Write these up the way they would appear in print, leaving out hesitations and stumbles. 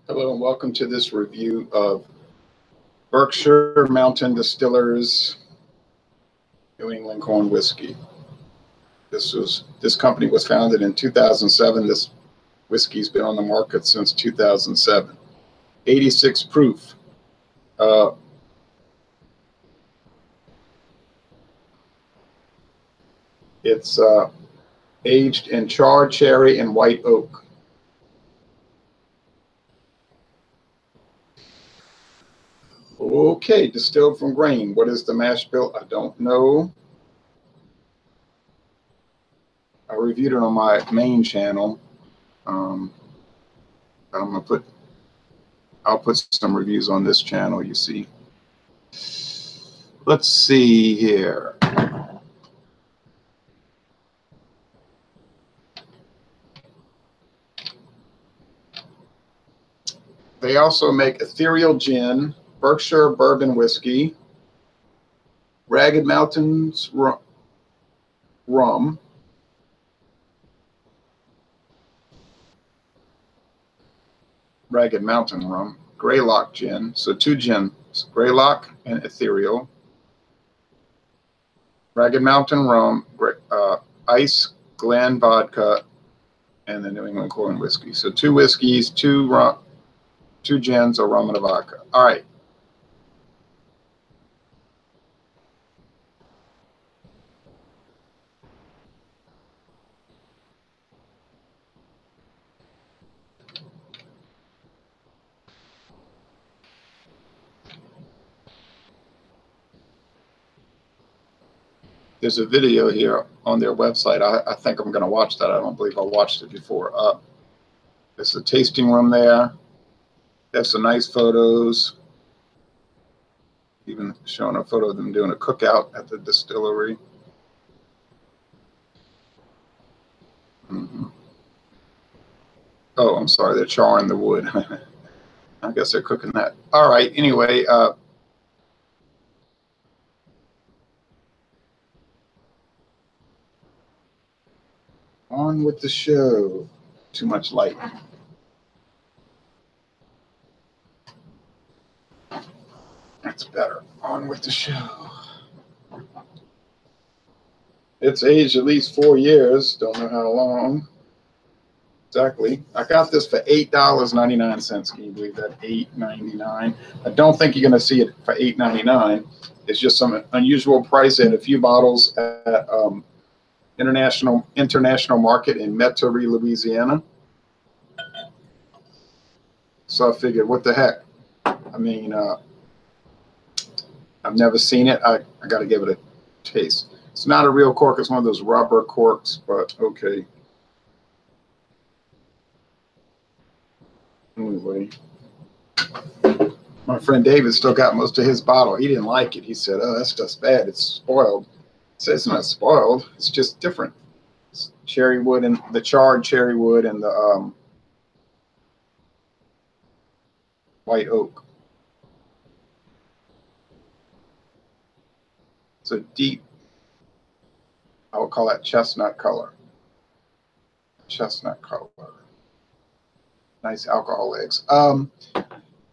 Hello and welcome to this review of Berkshire Mountain Distillers New England Corn Whiskey. This company was founded in 2007. This whiskey's been on the market since 2007. 86 proof. It's aged in charred cherry and white oak. Okay, distilled from grain. What is the mash bill? I don't know. I reviewed it on my main channel. I'll put some reviews on this channel, you see. Let's see here. They also make Ethereal Gin, Berkshire Bourbon Whiskey, Ragged Mountains Rum, Ragged Mountain Rum, Greylock Gin, so two gins, Greylock and Ethereal, Ragged Mountain Rum, Ice Glen Vodka, and the New England Corn Whiskey. So two whiskeys, two gins, a rum, and a vodka. All right. There's a video here on their website. I think I'm going to watch that. I don't believe I watched it before. There's a tasting room there. There's some nice photos. Even showing a photo of them doing a cookout at the distillery. Oh, I'm sorry. They're charring the wood. I guess they're cooking that. All right. Anyway, on with the show. Too much light. That's better. On with the show. It's aged at least 4 years. Don't know how long exactly. I got this for $8.99. Can you believe that? $8.99. I don't think you're going to see it for $8.99. It's just some unusual price. They had a few bottles at international market in Metairie, Louisiana. So I figured, what the heck? I mean, I've never seen it. I got to give it a taste. It's not a real cork. It's one of those rubber corks, but okay. Anyway, my friend David still got most of his bottle. He didn't like it. He said, "Oh, that's just bad. It's spoiled." I said, "It's not spoiled. It's just different. It's cherry wood and the charred cherry wood and the white oak. It's a deep, I would call that chestnut color. Chestnut color. Nice alcohol legs.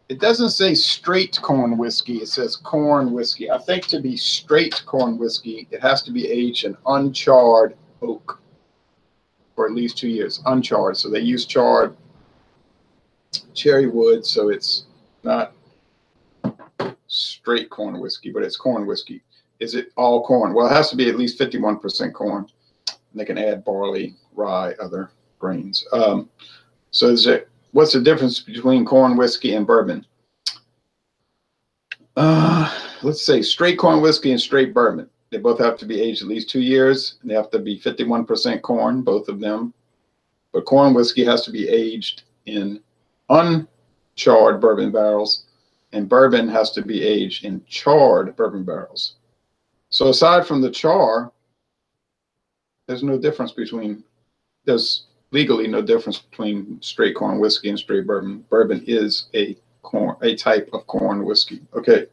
It doesn't say straight corn whiskey. It says corn whiskey. I think to be straight corn whiskey, it has to be aged in uncharred oak for at least 2 years. Uncharred. So they use charred cherry wood, so it's not straight corn whiskey, but it's corn whiskey. Is it all corn? Well, it has to be at least 51% corn. And they can add barley, rye, other grains. So what's the difference between corn whiskey and bourbon? Let's say straight corn whiskey and straight bourbon. They both have to be aged at least 2 years. And they have to be 51% corn, both of them. But corn whiskey has to be aged in uncharred bourbon barrels, and bourbon has to be aged in charred bourbon barrels. So aside from the char, there's legally no difference between straight corn whiskey and straight bourbon. Bourbon is a type of corn whiskey. Okay.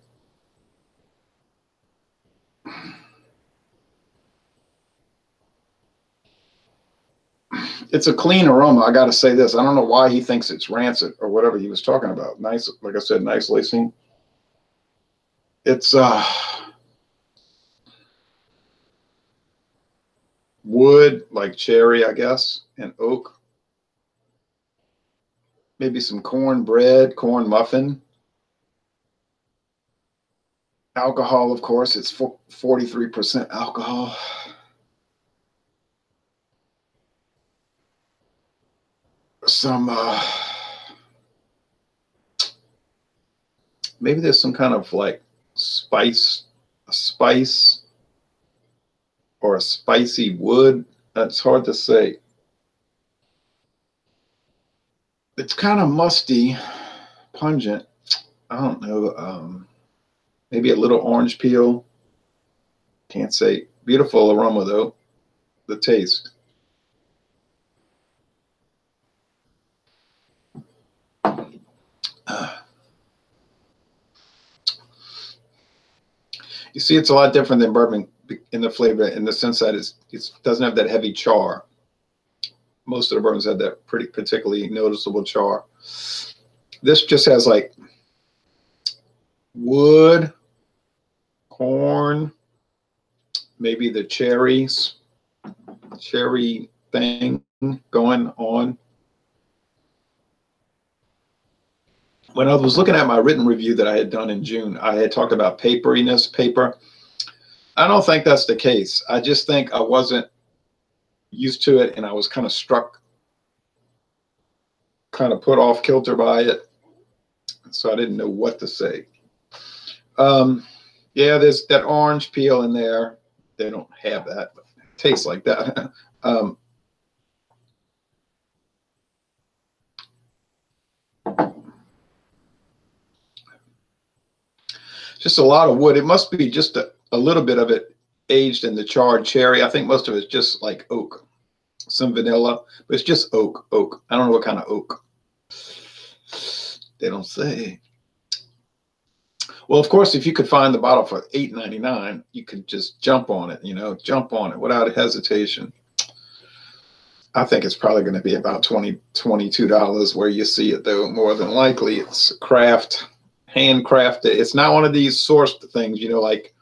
It's a clean aroma. I got to say this. I don't know why he thinks it's rancid or whatever he was talking about. Nice, like I said, nice lacing. It's wood, like cherry, I guess, and oak. Maybe some corn bread, corn muffin. Alcohol, of course, it's 43% alcohol. Some, maybe there's some kind of like spice, a spice or a spicy wood. That's hard to say. It's kind of musty, pungent. I don't know. Maybe a little orange peel. Can't say. Beautiful aroma though. The taste. You see, it's a lot different than bourbon in the flavor, in the sense that it doesn't have that heavy char. Most of the bourbons have that pretty particularly noticeable char. This just has like wood, corn, maybe the cherry thing going on. When I was looking at my written review that I had done in June, I had talked about paperiness, paper. I don't think that's the case. I just think I wasn't used to it, and I was kind of struck, kind of put off kilter by it. So I didn't know what to say. Yeah, there's that orange peel in there. They don't have that, but it tastes like that. Just a lot of wood. It must be just a little bit of it aged in the charred cherry. I think most of it's just like oak, some vanilla, but it's just oak. I don't know what kind of oak. They don't say. Well, of course, if you could find the bottle for $8.99, you could just jump on it, jump on it without hesitation. I think it's probably going to be about $22 where you see it, though, more than likely. It's craft, handcrafted. It's not one of these sourced things, like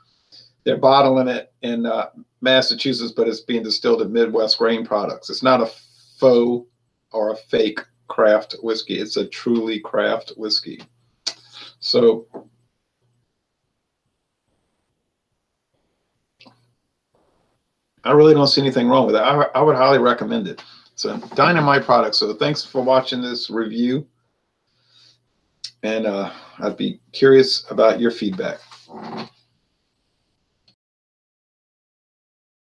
they're bottling it in Massachusetts, but it's being distilled in Midwest grain products. It's not a faux or a fake craft whiskey. It's a truly craft whiskey. So I really don't see anything wrong with it. I would highly recommend it. It's a dynamite product. So thanks for watching this review. And I'd be curious about your feedback.